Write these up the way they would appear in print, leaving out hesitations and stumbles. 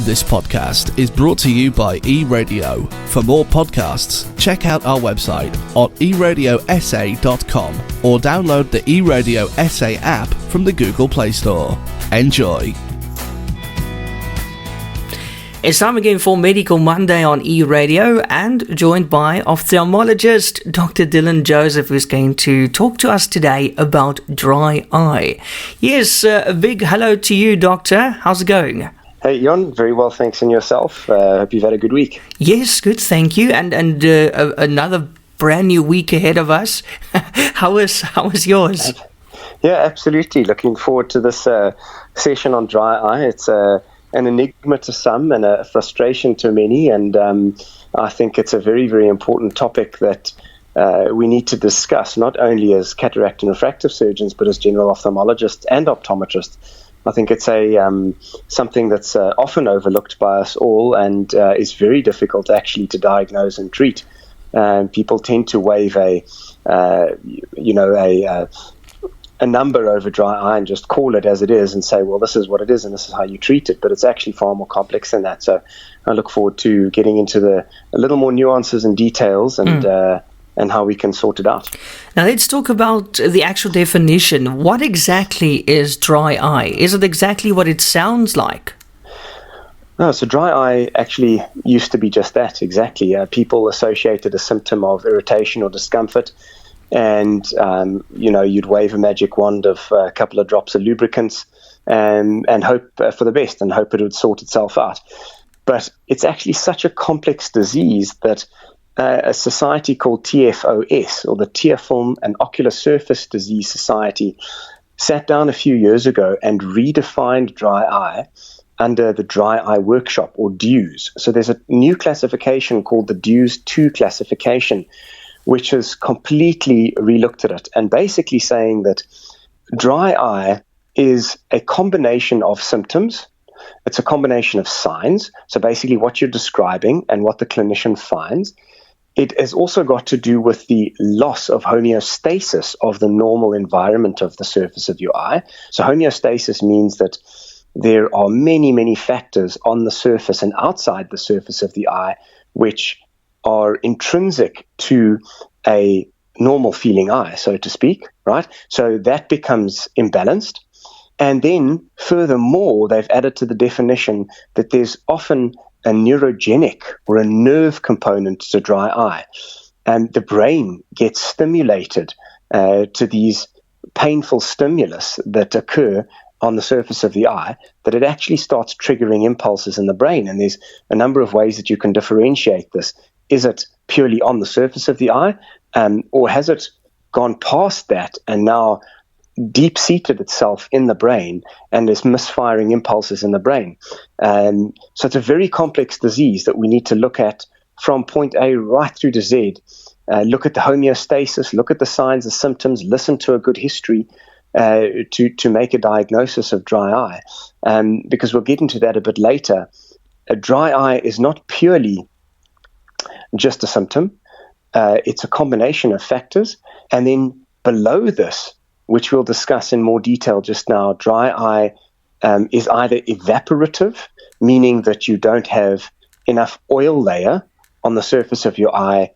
This podcast is brought to you by eRadio. For more podcasts, check out our website on eradiosa.com or download the eRadio SA app from the Google Play Store. Enjoy. It's time again for Medical Monday on eRadio, and joined by ophthalmologist Dr. Dylan Joseph, who's going to talk to us today about dry eye. Yes, a big hello to you, Doctor. How's it going? Hey, Jon. Very well, thanks. And yourself? Hope you've had a good week. Yes, good, thank you. And another brand new week ahead of us. How was yours? Yeah, absolutely. Looking forward to this session on dry eye. It's an enigma to some and a frustration to many, and I think it's a very, very important topic that we need to discuss, not only as cataract and refractive surgeons, but as general ophthalmologists and optometrists. I think it's something that's often overlooked by us all, and is very difficult actually to diagnose and treat. People tend to wave a number over dry eye and just call it as it is and say, well, this is what it is and this is how you treat it. But it's actually far more complex than that. So I look forward to getting into a little more nuances and details and how we can sort it out. Now let's talk about the actual definition. What exactly is dry eye? Is it exactly what it sounds like? No, so dry eye actually used to be just that, exactly. People associated a symptom of irritation or discomfort, and you'd wave a magic wand of a couple of drops of lubricants and hope for the best and hope it would sort itself out. But it's actually such a complex disease that a society called TFOS, or the Tear Film and Ocular Surface Disease Society, sat down a few years ago and redefined dry eye under the Dry Eye Workshop, or DEWS. So there's a new classification called the DEWS 2 classification, which has completely relooked at it and basically saying that dry eye is a combination of symptoms. It's a combination of signs, so basically what you're describing and what the clinician finds. It has also got to do with the loss of homeostasis of the normal environment of the surface of your eye. So homeostasis means that there are many, many factors on the surface and outside the surface of the eye which are intrinsic to a normal feeling eye, so to speak, right? So that becomes imbalanced. And then furthermore, they've added to the definition that there's often a neurogenic or a nerve component to dry eye. And the brain gets stimulated to these painful stimulus that occur on the surface of the eye, that it actually starts triggering impulses in the brain. And there's a number of ways that you can differentiate this. Is it purely on the surface of the eye, or has it gone past that and now deep-seated itself in the brain and is misfiring impulses in the brain? So it's a very complex disease that we need to look at from point A right through to Z. Look at the homeostasis, look at the signs, the symptoms, listen to a good history to make a diagnosis of dry eye. Because we'll get into that a bit later. A dry eye is not purely just a symptom. It's a combination of factors. And then below this, which we'll discuss in more detail just now, dry eye is either evaporative, meaning that you don't have enough oil layer on the surface of your eye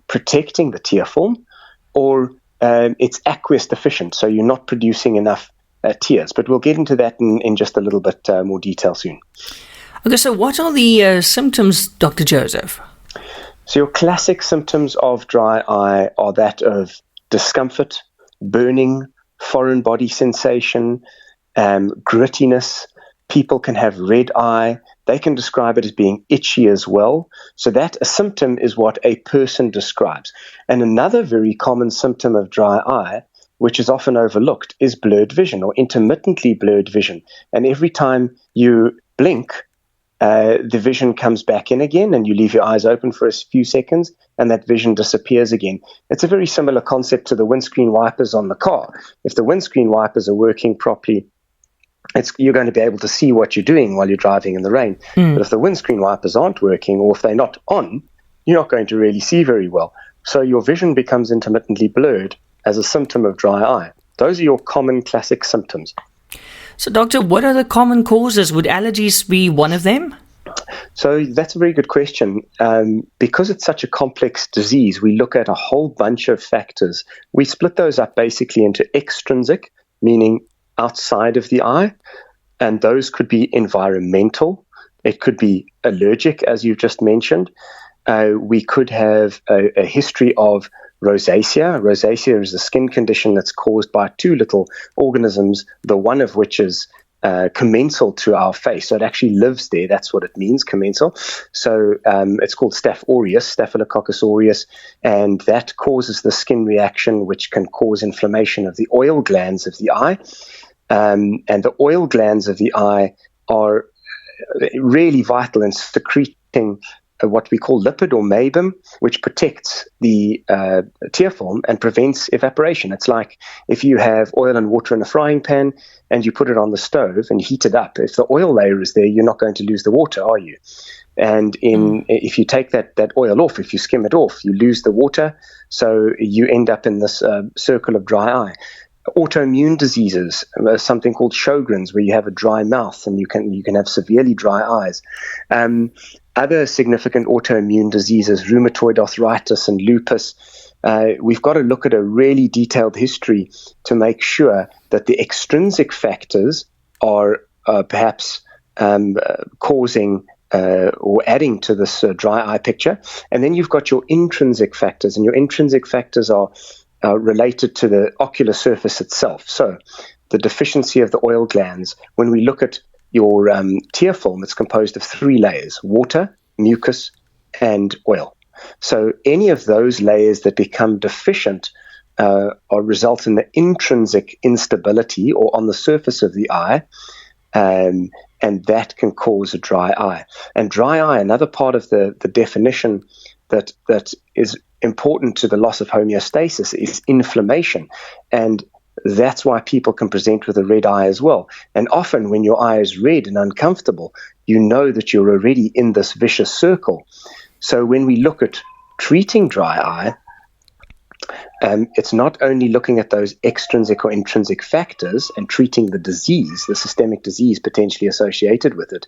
protecting the tear film, or it's aqueous deficient, so you're not producing enough tears. But we'll get into that in just a little bit more detail soon. Okay, so what are the symptoms, Dr. Joseph? So your classic symptoms of dry eye are that of discomfort, burning, foreign body sensation, grittiness. People can have red eye. They can describe it as being itchy as well. So that a symptom is what a person describes. And another very common symptom of dry eye, which is often overlooked, is blurred vision or intermittently blurred vision. And every time you blink, the vision comes back in again and you leave your eyes open for a few seconds and that vision disappears again. It's a very similar concept to the windscreen wipers on the car. If the windscreen wipers are working properly, you're going to be able to see what you're doing while you're driving in the rain. But if the windscreen wipers aren't working, or if they're not on, you're not going to really see very well. So your vision becomes intermittently blurred as a symptom of dry eye. Those are your common classic symptoms. So, doctor, what are the common causes? Would allergies be one of them? So that's a very good question. Because it's such a complex disease, we look at a whole bunch of factors. We split those up basically into extrinsic, meaning outside of the eye, and those could be environmental. It could be allergic, as you just mentioned. We could have a history of rosacea. Rosacea is a skin condition that's caused by two little organisms, the one of which is commensal to our face. So it actually lives there. That's what it means, commensal. So it's called Staph aureus, Staphylococcus aureus, and that causes the skin reaction, which can cause inflammation of the oil glands of the eye. And the oil glands of the eye are really vital in secreting what we call lipid or mabum, which protects the tear film and prevents evaporation. It's like if you have oil and water in a frying pan and you put it on the stove and heat it up. If the oil layer is there, you're not going to lose the water, are you? And if you take that oil off, if you skim it off, you lose the water. So you end up in this circle of dry eye. Autoimmune diseases, something called Sjogren's, where you have a dry mouth and you can have severely dry eyes. Other significant autoimmune diseases, rheumatoid arthritis and lupus. We've got to look at a really detailed history to make sure that the extrinsic factors are perhaps causing or adding to this dry eye picture. And then you've got your intrinsic factors, and your intrinsic factors are related to the ocular surface itself. So the deficiency of the oil glands, when we look at your tear film, it's composed of 3 layers: water, mucus, and oil. So any of those layers that become deficient or result in the intrinsic instability or on the surface of the eye, and that can cause a dry eye. And dry eye, another part of the definition that is important to the loss of homeostasis, is inflammation. And that's why people can present with a red eye as well. And often when your eye is red and uncomfortable, you know that you're already in this vicious circle. So when we look at treating dry eye, it's not only looking at those extrinsic or intrinsic factors and treating the disease, the systemic disease potentially associated with it.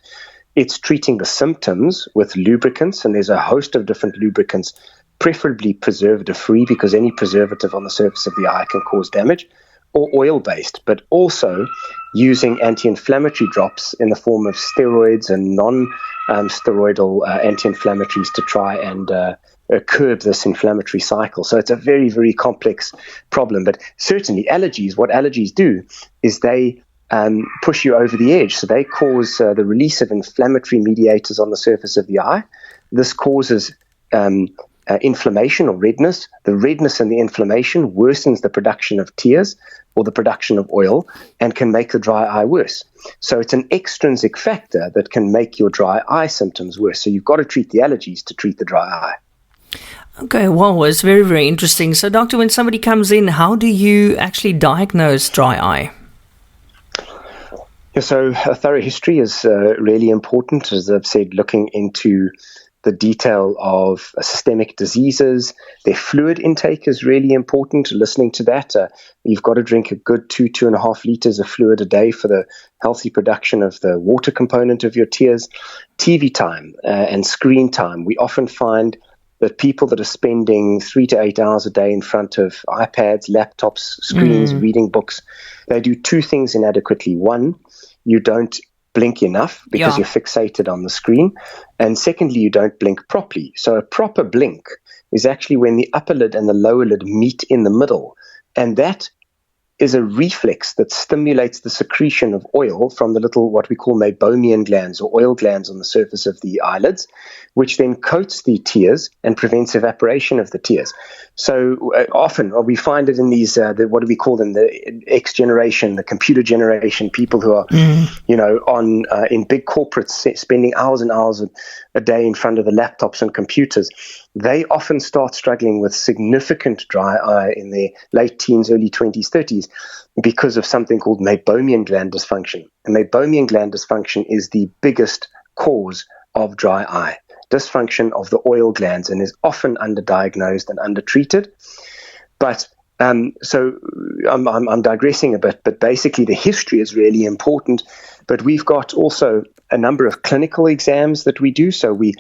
It's treating the symptoms with lubricants, and there's a host of different lubricants, preferably preservative-free, because any preservative on the surface of the eye can cause damage, or oil-based, but also using anti-inflammatory drops in the form of steroids and non-steroidal anti-inflammatories to try and curb this inflammatory cycle. So it's a very, very complex problem. But certainly allergies, what allergies do is they push you over the edge. So they cause the release of inflammatory mediators on the surface of the eye. This causes inflammation or redness. The redness and the inflammation worsens the production of tears or the production of oil and can make the dry eye worse. So it's an extrinsic factor that can make your dry eye symptoms worse. So you've got to treat the allergies to treat the dry eye. Okay, wow, it's very, very interesting. So, doctor, when somebody comes in, how do you actually diagnose dry eye? Yeah, so a thorough history is really important, as I've said, looking into the detail of systemic diseases. Their fluid intake is really important, listening to that. You've got to drink a good 2.5 liters of fluid a day for the healthy production of the water component of your tears. TV time and screen time. We often find that people that are spending 3 to 8 hours a day in front of iPads, laptops, screens, reading books, they do 2 things inadequately. One, you don't blink enough because you're fixated on the screen. And secondly, you don't blink properly. So a proper blink is actually when the upper lid and the lower lid meet in the middle. And that is a reflex that stimulates the secretion of oil from the little, what we call meibomian glands or oil glands on the surface of the eyelids, which then coats the tears and prevents evaporation of the tears. So often we find it in these, what do we call them, the X generation, the computer generation, people who are, on in big corporates spending hours and hours a day in front of the laptops and computers. They often start struggling with significant dry eye in their late teens, early 20s, 30s, because of something called meibomian gland dysfunction. And meibomian gland dysfunction is the biggest cause of dry eye, dysfunction of the oil glands, and is often underdiagnosed and undertreated. But So I'm digressing a bit, but basically the history is really important. But we've got also a number of clinical exams that we do. So we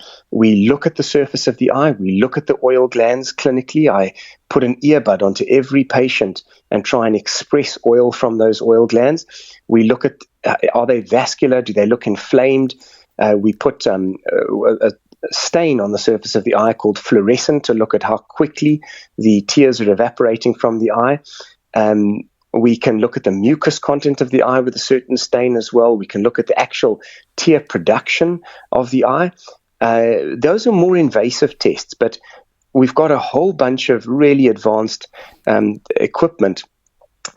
look at the surface of the eye, we look at the oil glands clinically. I put an earbud onto every patient and try and express oil from those oil glands. We look at, are they vascular? Do they look inflamed? We put a stain on the surface of the eye called fluorescent to look at how quickly the tears are evaporating from the eye. We can look at the mucus content of the eye with a certain stain as well. We can look at the actual tear production of the eye. Those are more invasive tests, but we've got a whole bunch of really advanced equipment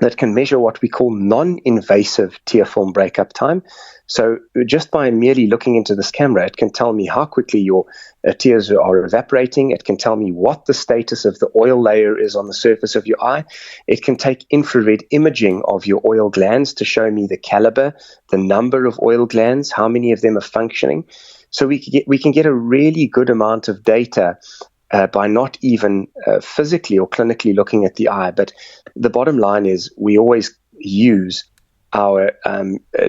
that can measure what we call non-invasive tear film breakup time. So just by merely looking into this camera, it can tell me how quickly your tears are evaporating. It can tell me what the status of the oil layer is on the surface of your eye. It can take infrared imaging of your oil glands to show me the caliber, the number of oil glands, how many of them are functioning. So we can get a really good amount of data by not even physically or clinically looking at the eye. But the bottom line is we always use our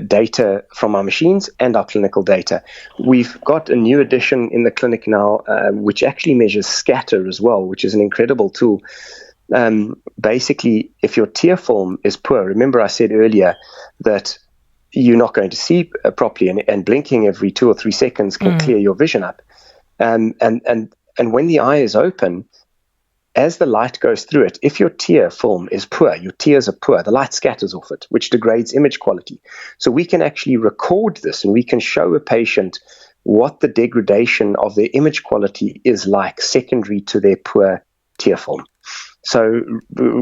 data from our machines and our clinical data. We've got a new addition in the clinic now, which actually measures scatter as well, which is an incredible tool. Basically, if your tear film is poor, remember I said earlier that you're not going to see properly, and blinking every 2 or 3 seconds can clear your vision up. And when the eye is open, as the light goes through it, if your tear film is poor, your tears are poor, the light scatters off it, which degrades image quality. So we can actually record this, and we can show a patient what the degradation of their image quality is like secondary to their poor tear film. So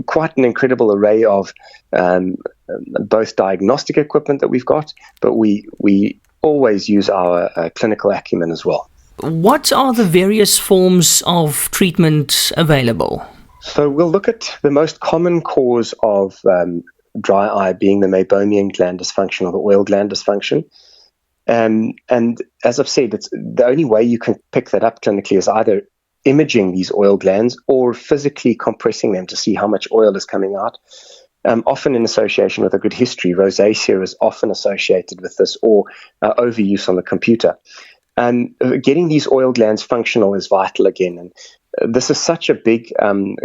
quite an incredible array of both diagnostic equipment that we've got, but we always use our clinical acumen as well. What are the various forms of treatment available? So we'll look at the most common cause of dry eye being the meibomian gland dysfunction or the oil gland dysfunction. And as I've said, it's the only way you can pick that up clinically is either imaging these oil glands or physically compressing them to see how much oil is coming out. Often in association with a good history, rosacea is often associated with this, or overuse on the computer. And getting these oil glands functional is vital again. And this is such a big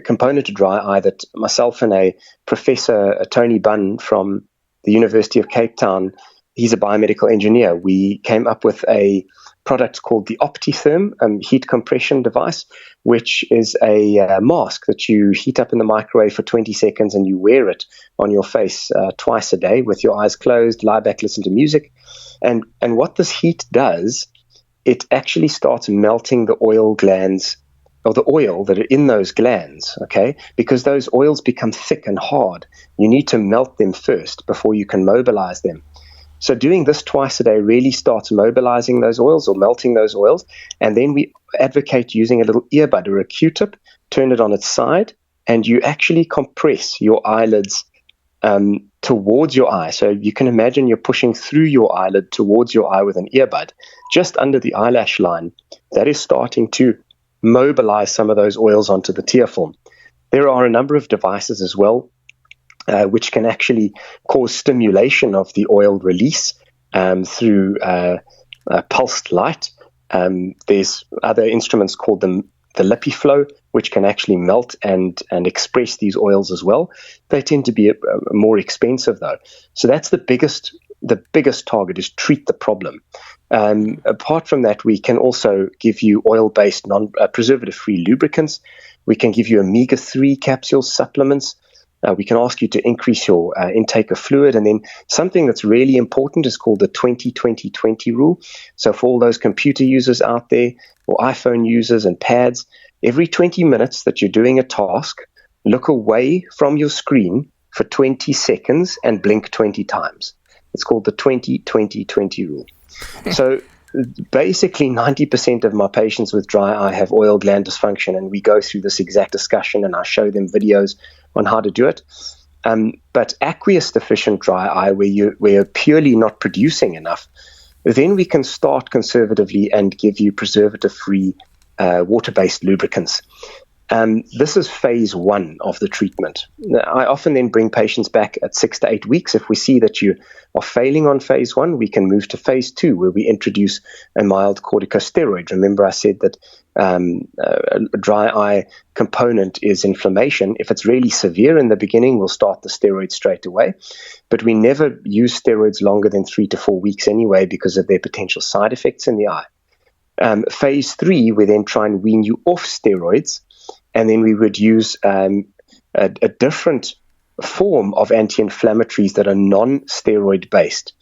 component to dry eye that myself and a professor, Tony Bunn from the University of Cape Town, he's a biomedical engineer. We came up with a product called the Optitherm heat compression device, which is a mask that you heat up in the microwave for 20 seconds and you wear it on your face twice a day with your eyes closed, lie back, listen to music. And what this heat does, it actually starts melting the oil glands, or the oil that are in those glands, okay? Because those oils become thick and hard. You need to melt them first before you can mobilize them. So doing this twice a day really starts mobilizing those oils or melting those oils. And then we advocate using a little earbud or a Q-tip, turn it on its side, and you actually compress your eyelids towards your eye. So you can imagine you're pushing through your eyelid towards your eye with an earbud, just under the eyelash line. That is starting to mobilize some of those oils onto the tear film. There are a number of devices as well, which can actually cause stimulation of the oil release through pulsed light. There's other instruments called the LipiFlow, which can actually melt and express these oils as well. They tend to be more expensive though. So that's the biggest target, is treat the problem. Apart from that, we can also give you oil-based, preservative-free lubricants. We can give you omega-3 capsule supplements. We can ask you to increase your intake of fluid. And then something that's really important is called the 20-20-20 rule. So for all those computer users out there, or iPhone users and pads, every 20 minutes that you're doing a task, look away from your screen for 20 seconds and blink 20 times. It's called the 20-20-20 rule. So basically 90% of my patients with dry eye have oil gland dysfunction, and we go through this exact discussion and I show them videos on how to do it. But aqueous deficient dry eye, where you're purely not producing enough, then we can start conservatively and give you preservative-free water-based lubricants. This is phase 1 of the treatment. I often then bring patients back at 6 to 8 weeks. If we see that you are failing on phase 1, we can move to phase 2, where we introduce a mild corticosteroid. Remember, I said that a dry eye component is inflammation. If it's really severe in the beginning, we'll start the steroid straight away. But we never use steroids longer than 3 to 4 weeks anyway, because of their potential side effects in the eye. Phase 3, we then try and wean you off steroids, and then we would use a different form of anti-inflammatories that are non-steroid based.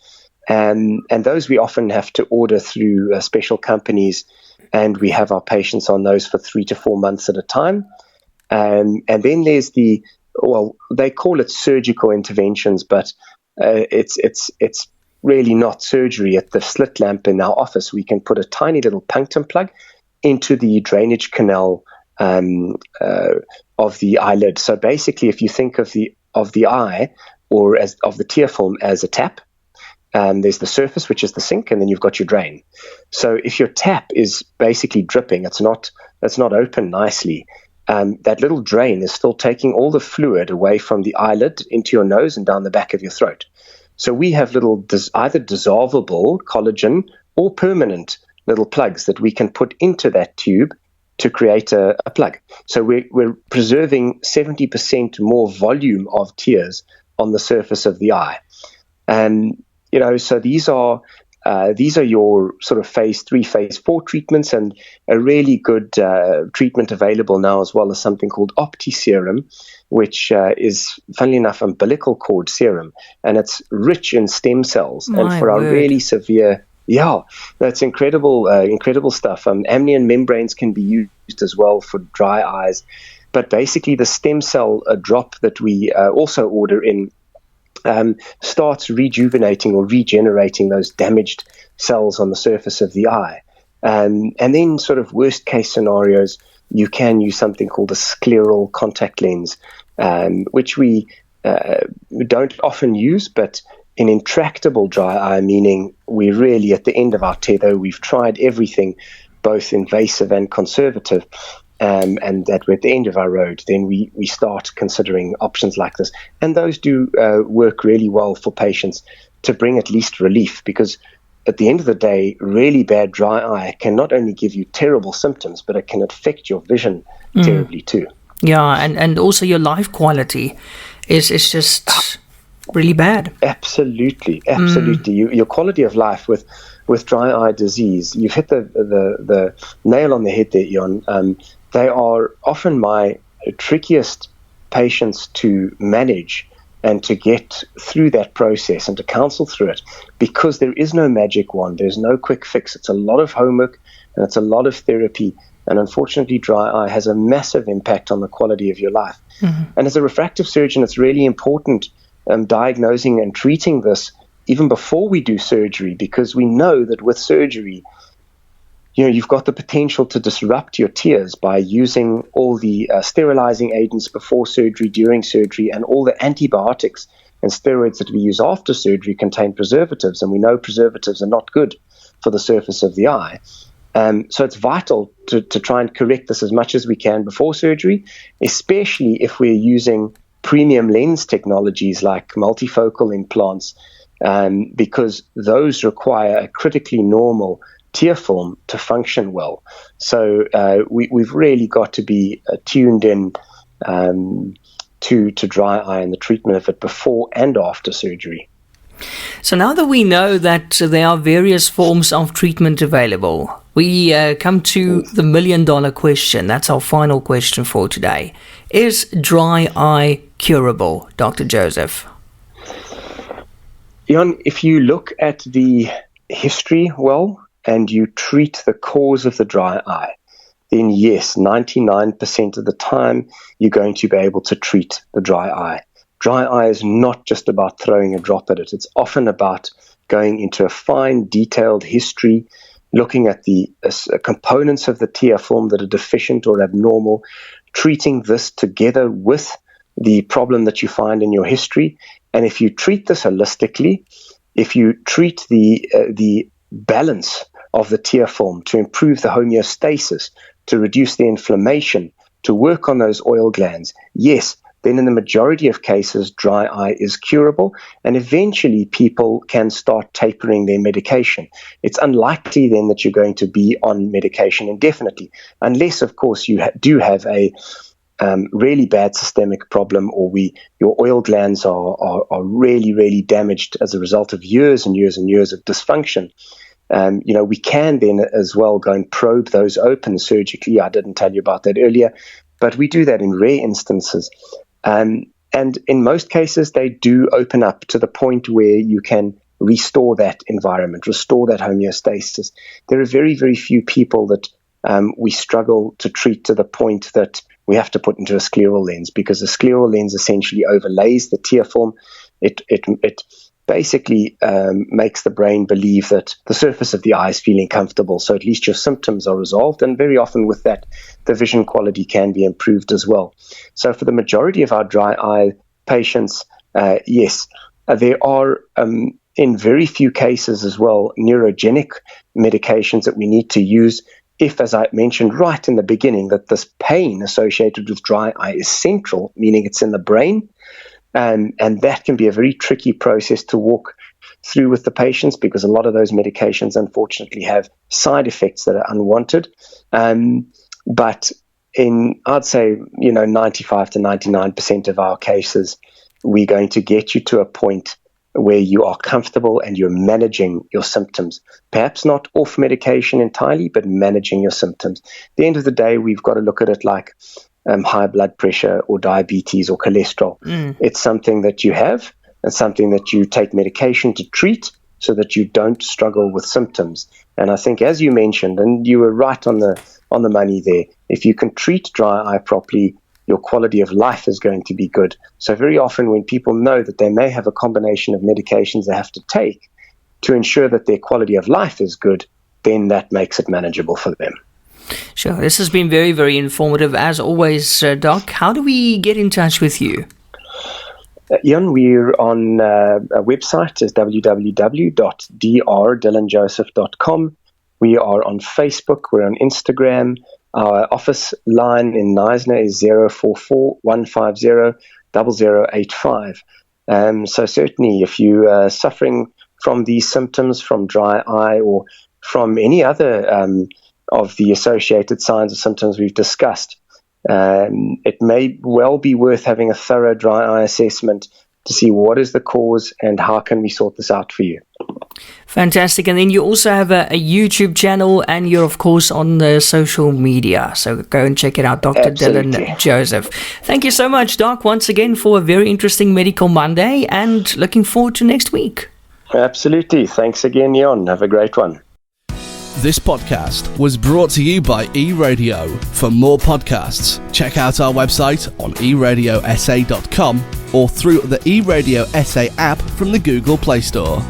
And those we often have to order through special companies, and we have our patients on those for 3 to 4 months at a time. And then there's they call it surgical interventions, but it's really not surgery. At the slit lamp in our office, we can put a tiny little punctum plug into the drainage canal of the eyelid. So basically, if you think of the eye or of the tear film as a tap, there's the surface, which is the sink, and then you've got your drain. So if your tap is basically dripping, it's not open nicely, that little drain is still taking all the fluid away from the eyelid into your nose and down the back of your throat. So we have little either dissolvable collagen or permanent little plugs that we can put into that tube to create a plug. So we're preserving 70% more volume of tears on the surface of the eye. And so these are your sort of phase 3, phase 4 treatments, and a really good treatment available now as well as something called Optitherm, which is, funnily enough, umbilical cord serum, and it's rich in stem cells. And for our really severe, that's incredible stuff. Amnion membranes can be used as well for dry eyes, but basically the stem cell drop that we also order in starts rejuvenating or regenerating those damaged cells on the surface of the eye. And then sort of worst case scenarios, you can use something called a scleral contact lens, which we don't often use, but in intractable dry eye, meaning we're really at the end of our tether, we've tried everything, both invasive and conservative, and that we're at the end of our road, then we start considering options like this. And those do work really well for patients to bring at least relief, because at the end of the day, really bad dry eye can not only give you terrible symptoms, but it can affect your vision terribly too. Yeah, and also your life quality is just really bad. Absolutely. Your quality of life with dry eye disease, you've hit the nail on the head there, Ian. They are often my trickiest patients to manage and to get through that process and to counsel through it, because there is no magic wand. There's no quick fix. It's a lot of homework and it's a lot of therapy. And unfortunately, dry eye has a massive impact on the quality of your life. Mm-hmm. And as a refractive surgeon, it's really important diagnosing and treating this even before we do surgery, because we know that with surgery, you've got the potential to disrupt your tears by using all the sterilizing agents before surgery, during surgery, and all the antibiotics and steroids that we use after surgery contain preservatives, and we know preservatives are not good for the surface of the eye. So it's vital to try and correct this as much as we can before surgery, especially if we're using premium lens technologies like multifocal implants, because those require a critically normal tear film to function well. So we've really got to be tuned in to dry eye and the treatment of it before and after surgery. So now that we know that there are various forms of treatment available, we come to the $1 million question. That's our final question for today. Is dry eye curable, Dr. Joseph? Jan, if you look at the history and you treat the cause of the dry eye, then yes, 99% of the time you're going to be able to treat the dry eye. Dry eye is not just about throwing a drop at it. It's often about going into a fine, detailed history, looking at the components of the tear film that are deficient or abnormal, treating this together with the problem that you find in your history. And if you treat this holistically, if you treat the balance of the tear film to improve the homeostasis, to reduce the inflammation, to work on those oil glands, yes, then in the majority of cases, dry eye is curable, and eventually people can start tapering their medication. It's unlikely then that you're going to be on medication indefinitely, unless, of course, you do have a really bad systemic problem, or your oil glands are really, really damaged as a result of years and years and years of dysfunction. We can then as well go and probe those open surgically. I didn't tell you about that earlier, but we do that in rare instances. And in most cases, they do open up to the point where you can restore that environment, restore that homeostasis. There are very, very few people that we struggle to treat to the point that we have to put into a scleral lens, because the scleral lens essentially overlays the tear film. It basically makes the brain believe that the surface of the eye is feeling comfortable, so at least your symptoms are resolved, and very often with that, the vision quality can be improved as well. So for the majority of our dry eye patients, yes, there are in very few cases as well neurogenic medications that we need to use if, as I mentioned right in the beginning, that this pain associated with dry eye is central, meaning it's in the brain. And that can be a very tricky process to walk through with the patients, because a lot of those medications, unfortunately, have side effects that are unwanted. But I'd say, 95 to 99% of our cases, we're going to get you to a point where you are comfortable and you're managing your symptoms. Perhaps not off medication entirely, but managing your symptoms. At the end of the day, we've got to look at it like high blood pressure or diabetes or cholesterol. It's something that you have and something that you take medication to treat so that you don't struggle with symptoms. And I think, as you mentioned, and you were right on the money there, if you can treat dry eye properly, your quality of life is going to be good. So very often when people know that they may have a combination of medications they have to take to ensure that their quality of life is good, then that makes it manageable for them. Sure. This has been very, very informative as always, Doc. How do we get in touch with you? Ian, we're on a website is www.drdyyesyndrome.com. We are on Facebook. We're on Instagram. Our office line in knysna is 044-150-0085. So certainly, if you are suffering from these symptoms, from dry eye or from any other of the associated signs or symptoms we've discussed, it may well be worth having a thorough dry eye assessment to see what is the cause and how can we sort this out for you. Fantastic. And then you also have a YouTube channel, and you're, of course, on the social media. So go and check it out, Dr. Absolutely. Dylan Joseph. Thank you so much, Doc, once again for a very interesting Medical Monday, and looking forward to next week. Absolutely. Thanks again, Jan. Have a great one. This podcast was brought to you by eRadio. For more podcasts, check out our website on eradiosa.com or through the eRadio SA app from the Google Play Store.